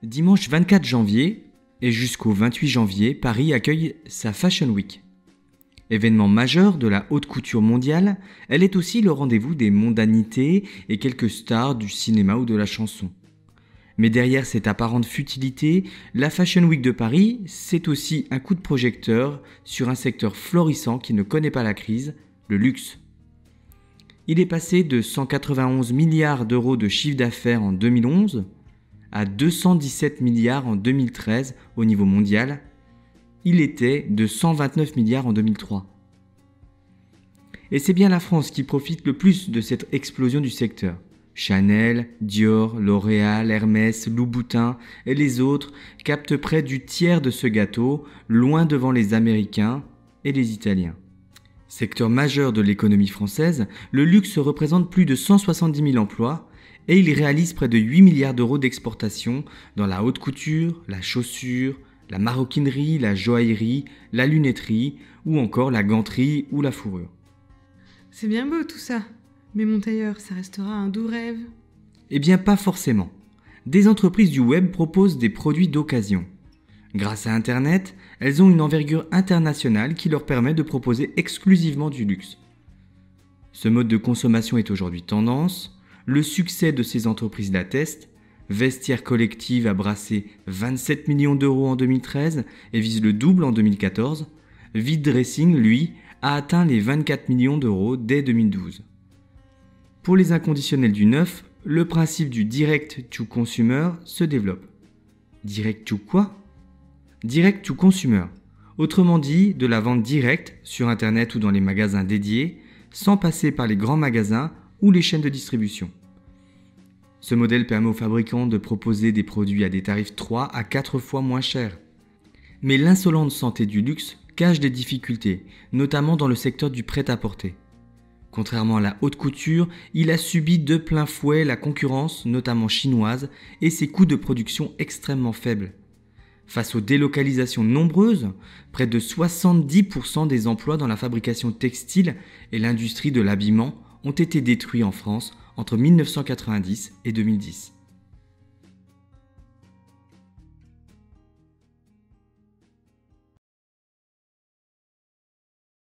Dimanche 24 janvier et jusqu'au 28 janvier, Paris accueille sa Fashion Week. Événement majeur de la haute couture mondiale, elle est aussi le rendez-vous des mondanités et quelques stars du cinéma ou de la chanson. Mais derrière cette apparente futilité, la Fashion Week de Paris, c'est aussi un coup de projecteur sur un secteur florissant qui ne connaît pas la crise, le luxe. Il est passé de 191 milliards d'euros de chiffre d'affaires en 2011 à 217 milliards en 2013 au niveau mondial. Il était de 129 milliards en 2003. Et c'est bien la France qui profite le plus de cette explosion du secteur. Chanel, Dior, L'Oréal, Hermès, Louboutin et les autres captent près du tiers de ce gâteau, loin devant les Américains et les Italiens. Secteur majeur de l'économie française, le luxe représente plus de 170 000 emplois et il réalise près de 8 milliards d'euros d'exportation dans la haute couture, la chaussure, la maroquinerie, la joaillerie, la lunetterie ou encore la ganterie ou la fourrure. C'est bien beau tout ça, mais mon tailleur, ça restera un doux rêve. Eh bien pas forcément. Des entreprises du web proposent des produits d'occasion. Grâce à Internet, elles ont une envergure internationale qui leur permet de proposer exclusivement du luxe. Ce mode de consommation est aujourd'hui tendance, le succès de ces entreprises l'atteste. Vestiaire Collective a brassé 27 millions d'euros en 2013 et vise le double en 2014. Vide Dressing, lui, a atteint les 24 millions d'euros dès 2012. Pour les inconditionnels du neuf, le principe du direct to consumer se développe. Direct to quoi ? Direct to consumer, autrement dit de la vente directe sur Internet ou dans les magasins dédiés, sans passer par les grands magasins ou les chaînes de distribution. Ce modèle permet aux fabricants de proposer des produits à des tarifs 3 à 4 fois moins chers. Mais l'insolente santé du luxe cache des difficultés, notamment dans le secteur du prêt-à-porter. Contrairement à la haute couture, il a subi de plein fouet la concurrence, notamment chinoise, et ses coûts de production extrêmement faibles. Face aux délocalisations nombreuses, près de 70% des emplois dans la fabrication textile et l'industrie de l'habillement ont été détruits en France entre 1990 et 2010.